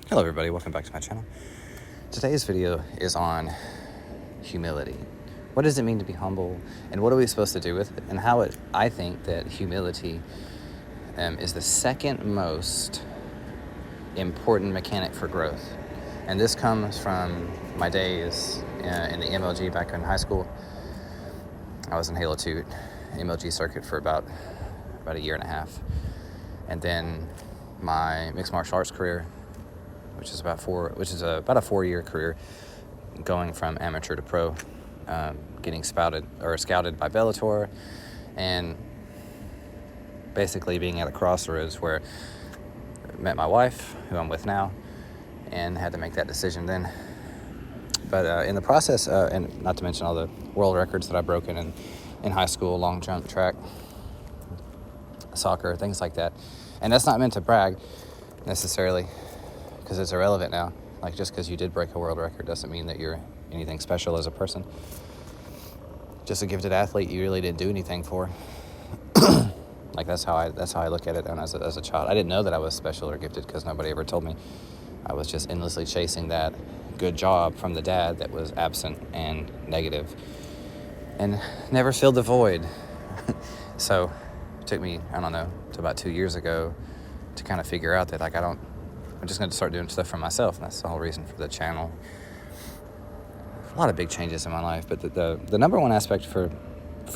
Hello everybody, welcome back to my channel. Today's video is on humility. What does it mean to be humble, and what are we supposed to do with it, and I think that humility is the second most important mechanic for growth. And this comes from my days in the MLG back in high school. I was in Halo 2 MLG circuit for about a year and a half. And then my mixed martial arts career, which is about a 4-year career, going from amateur to pro, getting scouted by Bellator, and basically being at a crossroads where I met my wife, who I'm with now, and had to make that decision then. But in the process, and not to mention all the world records that I broke in high school, long jump, track, soccer, things like that. And that's not meant to brag necessarily, because it's irrelevant now. Like, just because you did break a world record doesn't mean that you're anything special as a person. Just a gifted athlete you really didn't do anything for. Like, that's how I look at it. And as a child, I didn't know that I was special or gifted because nobody ever told me. I was just endlessly chasing that good job from the dad that was absent and negative and never filled the void. So it took me, I don't know, to about 2 years ago to kind of figure out that, like, I'm just going to start doing stuff for myself. And that's the whole reason for the channel. A lot of big changes in my life, but the number one aspect for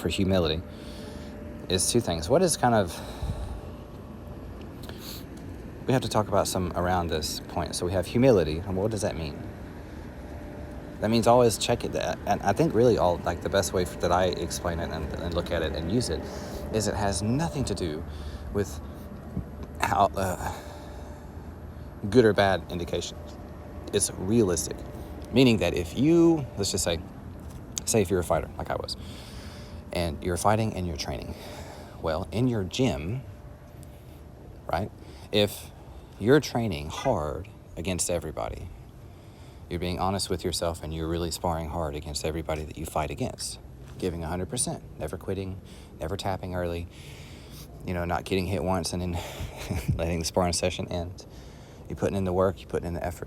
humility is two things. What is we have to talk about some around this point. So we have humility, and what does that mean? That means always check it. And I think really the best way that I explain it and look at it and use it is it has nothing to do with how good or bad indications. It's realistic, meaning that if you, let's just say if you're a fighter like I was, and you're fighting and you're training, well, in your gym, right, if you're training hard against everybody, you're being honest with yourself and you're really sparring hard against everybody that you fight against, giving 100%, never quitting, never tapping early, not getting hit once and then letting the sparring session end. You're putting in the work, you're putting in the effort.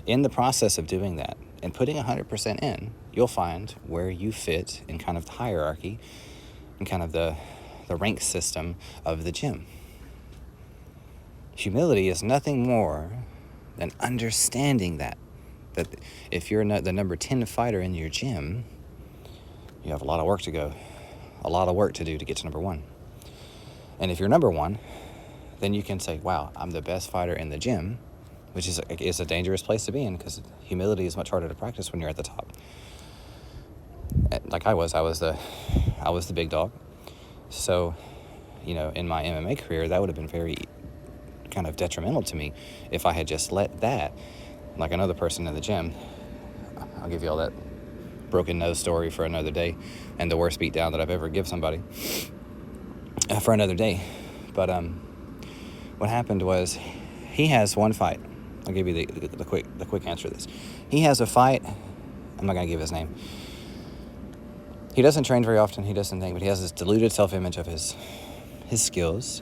In the process of doing that and putting 100% in, you'll find where you fit in kind of the hierarchy and kind of the rank system of the gym. Humility is nothing more than understanding that if you're the number 10 fighter in your gym, you have a lot of work to go, a lot of work to do to get to number 1. And if you're number 1, then you can say, wow, I'm the best fighter in the gym, which is a dangerous place to be in because humility is much harder to practice when you're at the top. Like I was the big dog. So, in my MMA career, that would have been very kind of detrimental to me if I had just let that, like another person in the gym. I'll give you all that broken nose story for another day, and the worst beatdown that I've ever given somebody for another day. But what happened was, he has one fight. I'll give you the quick answer to this. He has a fight. I'm not gonna give his name. He doesn't train very often. He doesn't think, but he has this deluded self-image of his skills,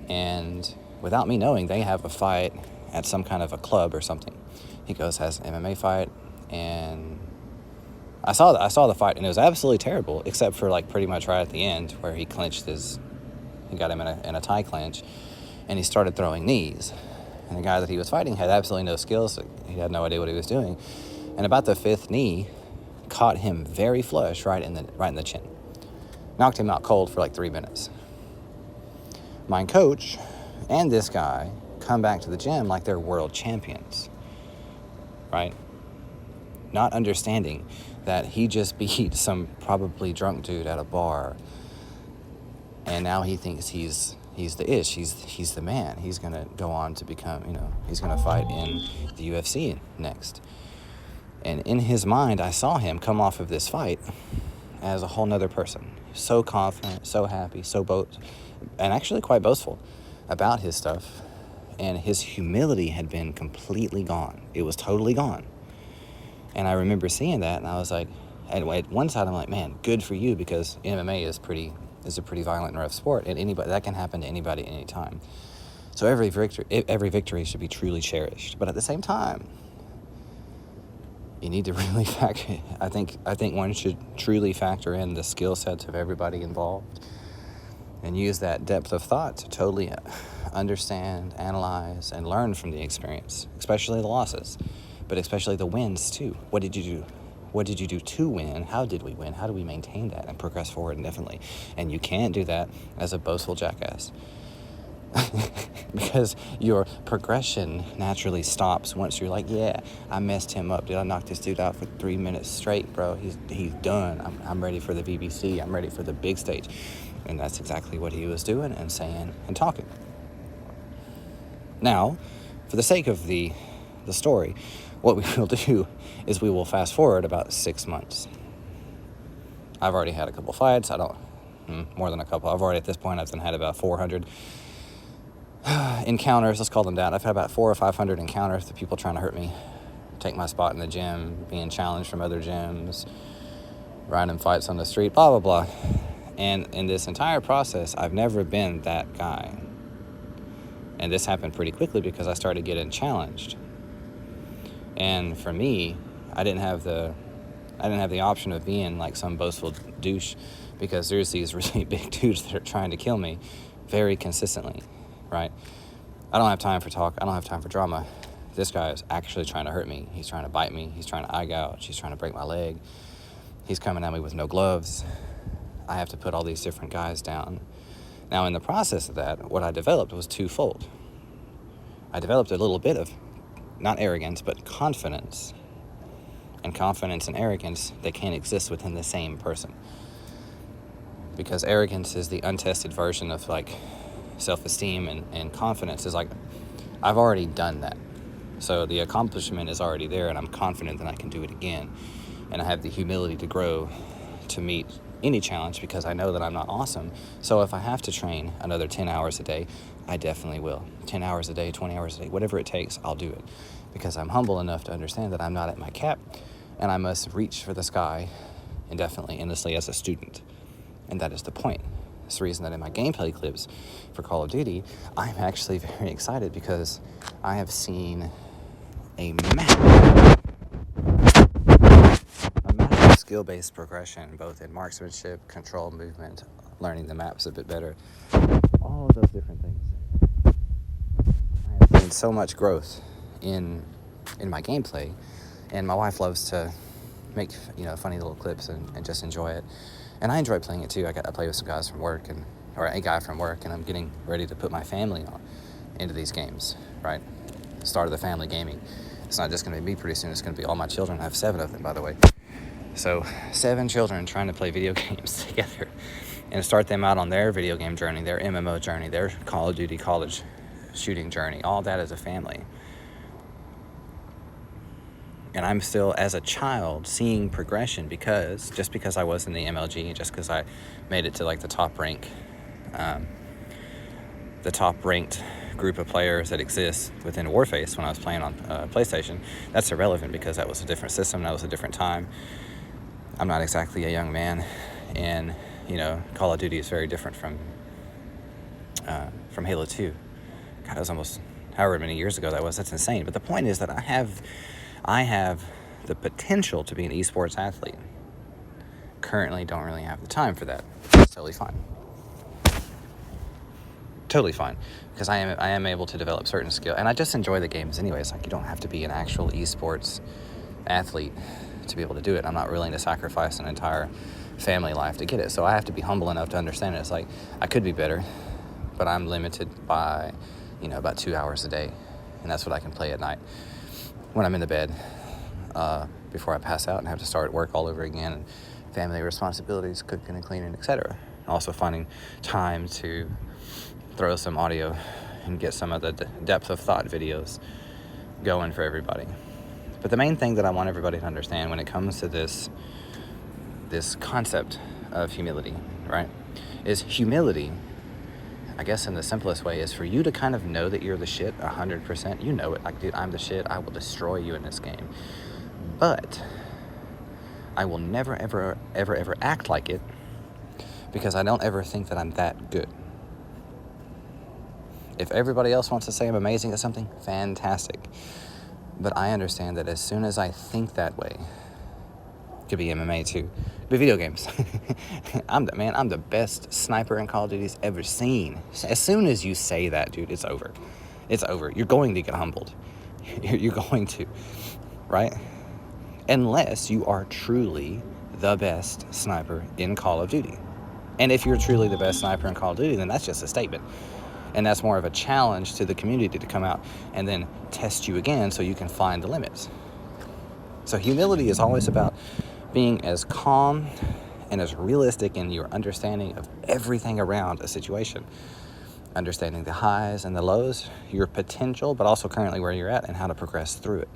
and without me knowing, they have a fight at some kind of a club or something. He has an MMA fight, and I saw the fight, and it was absolutely terrible, except for like pretty much right at the end where he got him in a tie clinch, and he started throwing knees. And the guy that he was fighting had absolutely no skills. So he had no idea what he was doing. And about the 5th knee caught him very flush right in the chin. Knocked him out cold for like 3 minutes. My coach and this guy come back to the gym like they're world champions, right? Not understanding that he just beat some probably drunk dude at a bar, and now he thinks he's the ish, he's the man. He's gonna go on to become, he's gonna fight in the UFC next. And in his mind, I saw him come off of this fight as a whole nother person, so confident, so happy, and actually quite boastful about his stuff. And his humility had been completely gone. It was totally gone. And I remember seeing that, and I was like, anyway, at one side I'm like, man, good for you, because MMA is a pretty violent and rough sport, and anybody that can happen to anybody at any time. So every victory should be truly cherished. But at the same time, you need to really factor. I think one should truly factor in the skill sets of everybody involved, and use that depth of thought to totally understand, analyze, and learn from the experience, especially the losses, but especially the wins too. What did you do? What did you do to win? How did we win? How do we maintain that and progress forward indefinitely? And you can't do that as a boastful jackass. Because your progression naturally stops once you're like, yeah, I messed him up. Did I knock this dude out for 3 minutes straight, bro? He's done. I'm ready for the BBC. I'm ready for the big stage. And that's exactly what he was doing and saying and talking. Now, for the sake of the story, what we will do is we will fast forward about 6 months. I've already had a couple fights. More than a couple. I've already, at this point, I've had about 400 encounters, let's call them that. I've had about 400 or 500 encounters with people trying to hurt me, take my spot in the gym, being challenged from other gyms, random fights on the street, blah, blah, blah. And in this entire process, I've never been that guy. And this happened pretty quickly because I started getting challenged. And for me, I didn't have the option of being like some boastful douche, because there's these really big dudes that are trying to kill me very consistently. Right? I don't have time for talk. I don't have time for drama. This guy is actually trying to hurt me. He's trying to bite me. He's trying to eye gouge. He's trying to break my leg. He's coming at me with no gloves. I have to put all these different guys down. Now, in the process of that, what I developed was twofold. I developed a little bit of, not arrogance, but confidence. And confidence and arrogance, they can't exist within the same person. Because arrogance is the untested version of like self-esteem, and confidence is like, I've already done that. So the accomplishment is already there, and I'm confident that I can do it again. And I have the humility to grow to meet any challenge, because I know that I'm not awesome. So if I have to train another 10 hours a day, I definitely will. 10 hours a day, 20 hours a day, whatever it takes, I'll do it. Because I'm humble enough to understand that I'm not at my cap, and I must reach for the sky indefinitely, endlessly as a student. And that is the point. It's the reason that in my gameplay clips for Call of Duty, I'm actually very excited, because I have seen a massive skill-based progression, both in marksmanship, control, movement, learning the maps a bit better, all of those different things. I have seen so much growth in my gameplay, and my wife loves to make funny little clips and just enjoy it. And I enjoy playing it too. I play with some guys from work, or a guy from work, and I'm getting ready to put my family into these games, right? Start of the family gaming. It's not just going to be me pretty soon. It's going to be all my children. I have 7 of them, by the way. So 7 children trying to play video games together and start them out on their video game journey, their MMO journey, their Call of Duty college shooting journey. All that as a family. And I'm still, as a child, seeing progression, because I was in the MLG, just because I made it to like the top ranked group of players that exists within Warface when I was playing on PlayStation, that's irrelevant, because that was a different system, that was a different time. I'm not exactly a young man, and Call of Duty is very different from Halo 2. God, it was almost however many years ago that was. That's insane. But the point is that I have the potential to be an esports athlete. Currently don't really have the time for that. It's totally fine. Totally fine. Because I am able to develop certain skill, and I just enjoy the games anyways. Like, you don't have to be an actual esports athlete to be able to do it. I'm not willing to sacrifice an entire family life to get it. So I have to be humble enough to understand it. It's like, I could be better, but I'm limited by, about 2 hours a day. And that's what I can play at night when I'm in the bed, before I pass out and have to start work all over again, and family responsibilities, cooking and cleaning, etc. Also finding time to throw some audio and get some of the depth of thought videos going for everybody. But the main thing that I want everybody to understand when it comes to this concept of humility, right, is humility, I guess in the simplest way, is for you to kind of know that you're the shit 100%. You know it. Like, dude, I'm the shit. I will destroy you in this game. But I will never, ever, ever, ever act like it, because I don't ever think that I'm that good. If everybody else wants to say I'm amazing at something, fantastic. But I understand that as soon as I think that way, it could be MMA too, but video games. I'm the best sniper in Call of Duty's ever seen. As soon as you say that, dude, it's over. It's over. You're going to get humbled. You're going to, right? Unless you are truly the best sniper in Call of Duty. And if you're truly the best sniper in Call of Duty, then that's just a statement. And that's more of a challenge to the community to come out and then test you again so you can find the limits. So humility is always about being as calm and as realistic in your understanding of everything around a situation. Understanding the highs and the lows, your potential, but also currently where you're at and how to progress through it.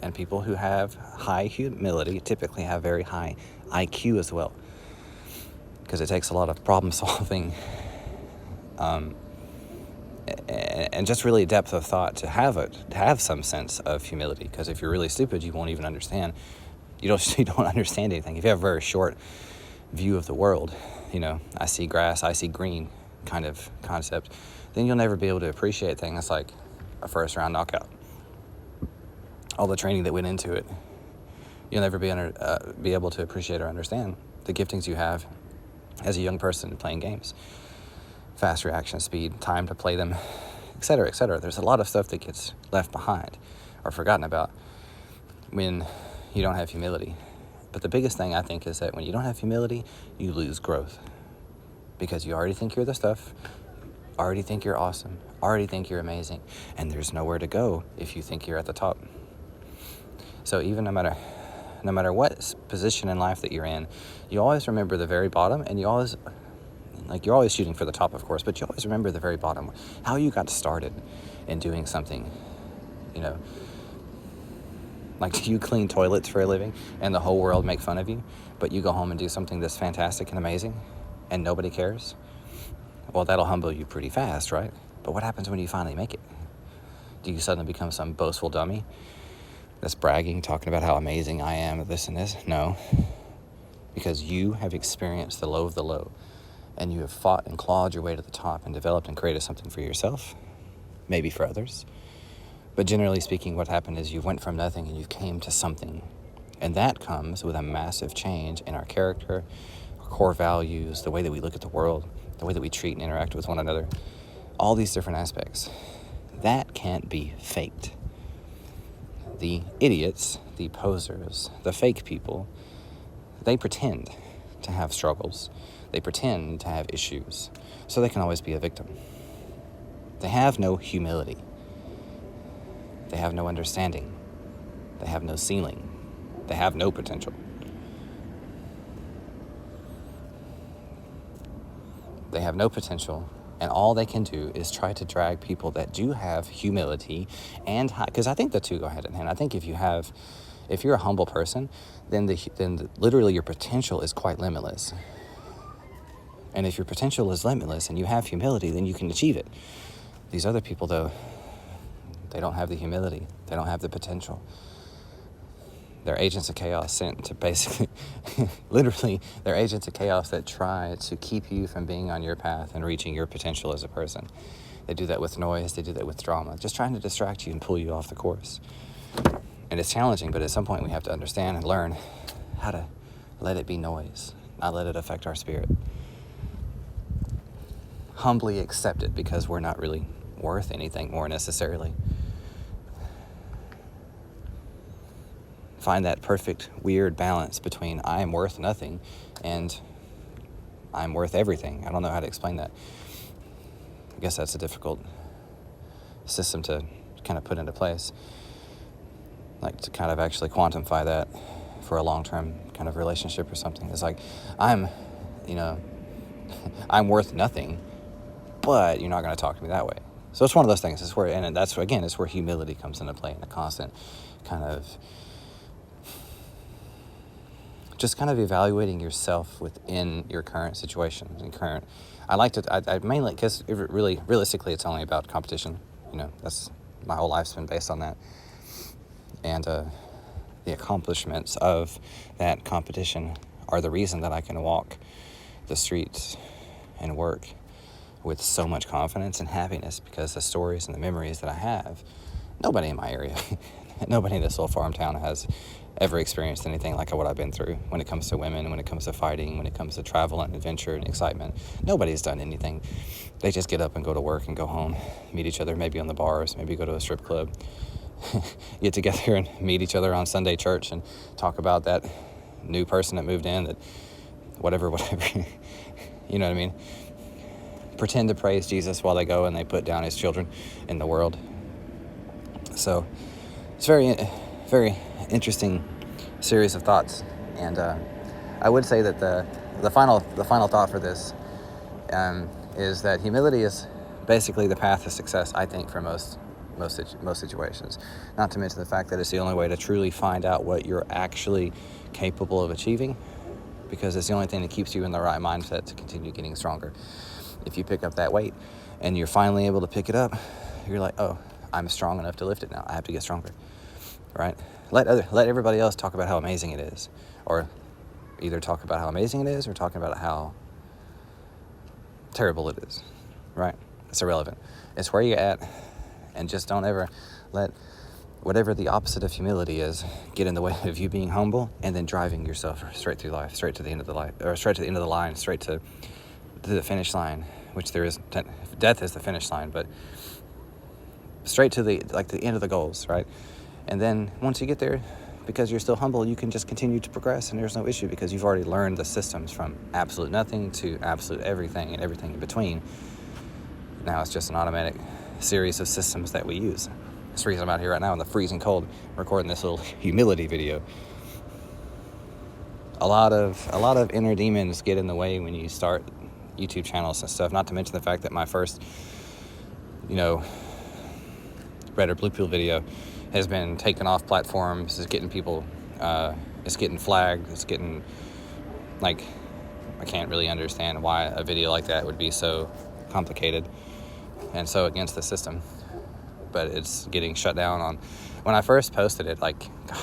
And people who have high humility typically have very high IQ as well, because it takes a lot of problem solving and just really depth of thought to have some sense of humility. Because if you're really stupid, you won't even understand. You don't understand anything. If you have a very short view of the world, I see grass, I see green kind of concept, then you'll never be able to appreciate things like a first round knockout. All the training that went into it, you'll never be able to appreciate or understand the giftings you have as a young person playing games. Fast reaction speed, time to play them, et cetera, et cetera. There's a lot of stuff that gets left behind or forgotten about when you don't have humility. But the biggest thing I think is that when you don't have humility, you lose growth, because you already think you're the stuff, already think you're awesome, already think you're amazing, and there's nowhere to go if you think you're at the top. So even no matter what position in life that you're in, you always remember the very bottom, and you're always shooting for the top, of course, but you always remember the very bottom, how you got started in doing something. Like, do you clean toilets for a living and the whole world make fun of you, but you go home and do something that's fantastic and amazing and nobody cares? Well, that'll humble you pretty fast, right? But what happens when you finally make it? Do you suddenly become some boastful dummy that's bragging, talking about how amazing I am at this and this? No, because you have experienced the low of the low, and you have fought and clawed your way to the top and developed and created something for yourself, maybe for others. But generally speaking, what happened is you went from nothing and you came to something. And that comes with a massive change in our character, our core values, the way that we look at the world, the way that we treat and interact with one another, all these different aspects. That can't be faked. The idiots, the posers, the fake people, they pretend to have struggles. They pretend to have issues, so they can always be a victim. They have no humility. They have no understanding. They have no ceiling. They have no potential. They have no potential, and all they can do is try to drag people that do have humility and because I think the two go hand in hand. I think if you're a humble person, then literally your potential is quite limitless. And if your potential is limitless and you have humility, then you can achieve it. These other people, though, they don't have the humility. They don't have the potential. They're agents of chaos sent to basically, literally, they're agents of chaos that try to keep you from being on your path and reaching your potential as a person. They do that with noise. They do that with drama, just trying to distract you and pull you off the course. And it's challenging, but at some point we have to understand and learn how to let it be noise, not let it affect our spirit. Humbly accept it, because we're not really worth anything more necessarily. Find that perfect, weird balance between I am worth nothing and I'm worth everything. I don't know how to explain that. I guess that's a difficult system to kind of put into place. Like, to kind of actually quantify that for a long-term kind of relationship or something. It's like, I'm worth nothing, but you're not going to talk to me that way. So it's one of those things. It's where humility comes into play, and a constant kind of just kind of evaluating yourself within your current situation and I mainly, because realistically, it's only about competition. That's my whole life's been based on that. And the accomplishments of that competition are the reason that I can walk the streets and work with so much confidence and happiness because the stories and the memories that I have, nobody in my area, nobody in this little farm town has ever experienced anything like what I've been through when it comes to women, when it comes to fighting, when it comes to travel and adventure and excitement. Nobody's done anything. They just get up and go to work and go home, meet each other, maybe on the bars, maybe go to a strip club, get together and meet each other on Sunday church and talk about that new person that moved in, that whatever, you know what I mean? Pretend to praise Jesus while they go and they put down his children in the world. So it's very, very interesting series of thoughts, and I would say that the final thought for this is that humility is basically the path to success, I think, for most situations. Not to mention the fact that it's the only way to truly find out what you're actually capable of achieving, because it's the only thing that keeps you in the right mindset to continue getting stronger. If you pick up that weight and you're finally able to pick it up, you're like, oh, I'm strong enough to lift it now. I have to get stronger, right? Let everybody else talk about how amazing it is, or either talk about how amazing it is or talking about how terrible it is, right? It's irrelevant. It's where you're at, and just don't ever let whatever the opposite of humility is get in the way of you being humble and then driving yourself straight through life, straight to the end of the life, or straight to the end of the line, straight to the finish line, which there is, death is the finish line, but straight to the end of the goals, right? And then once you get there, because you're still humble, you can just continue to progress, and there's no issue because you've already learned the systems from absolute nothing to absolute everything and everything in between. Now it's just an automatic series of systems that we use. That's the reason I'm out here right now in the freezing cold recording this little humility video. A lot of inner demons get in the way when you start YouTube channels and stuff, not to mention the fact that my first, red or blue pill video has been taken off platforms. It's getting people, it's getting flagged. It's getting, I can't really understand why a video like that would be so complicated and so against the system. But it's getting shut down on. When I first posted it,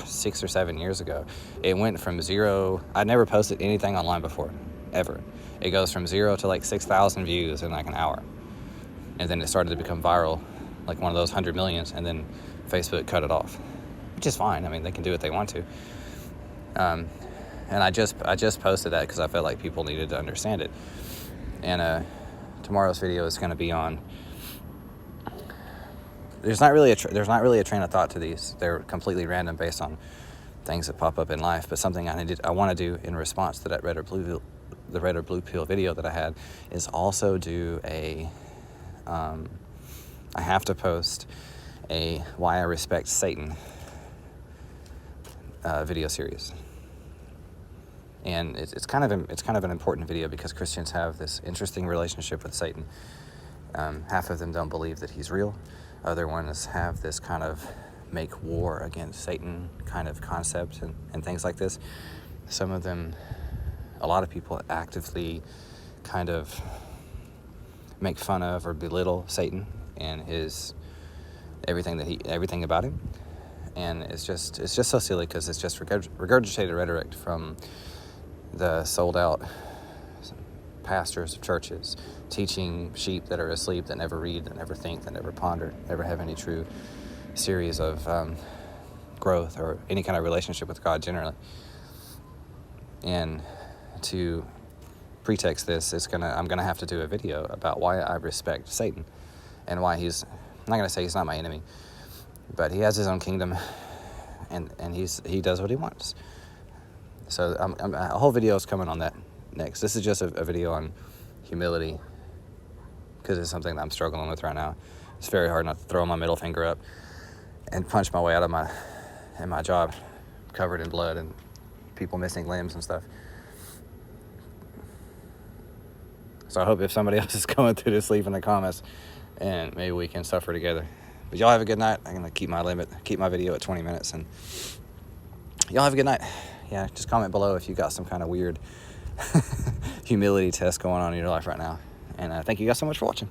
6 or 7 years ago, it went from 0. I'd never posted anything online before, ever. It goes from 0 to 6,000 views in an hour. And then it started to become viral, like one of those 100 millions, and then Facebook cut it off, which is fine. I mean, they can do what they want to. And I just posted that because I felt like people needed to understand it. And tomorrow's video is going to be on. There's not really a train of thought to these. They're completely random based on things that pop up in life. But something I want to do in response to that red or blue pill video that I had is also do I have to post a Why I Respect Satan video series. And it's kind of an important video because Christians have this interesting relationship with Satan. Half of them don't believe that he's real. Other ones have this kind of make war against Satan kind of concept and things like this. Some of them, a lot of people actively kind of make fun of or belittle Satan and his everything about him. And it's just so silly because it's just regurgitated rhetoric from the sold out pastors of churches teaching sheep that are asleep, that never read, that never think, that never ponder, never have any true series of growth or any kind of relationship with God generally. And to pretext this, I'm gonna have to do a video about why I respect Satan and why I'm not gonna say he's not my enemy, but he has his own kingdom and he does what he wants. So a whole video is coming on that next. This is just a video on humility because it's something that I'm struggling with right now. It's very hard not to throw my middle finger up and punch my way out of my job covered in blood and people missing limbs and stuff. So I hope if somebody else is going through this, leave in the comments and maybe we can suffer together. But y'all have a good night. I'm going to keep my video at 20 minutes, and y'all have a good night. Yeah, just comment below if you got some kind of weird humility test going on in your life right now. And thank you guys so much for watching.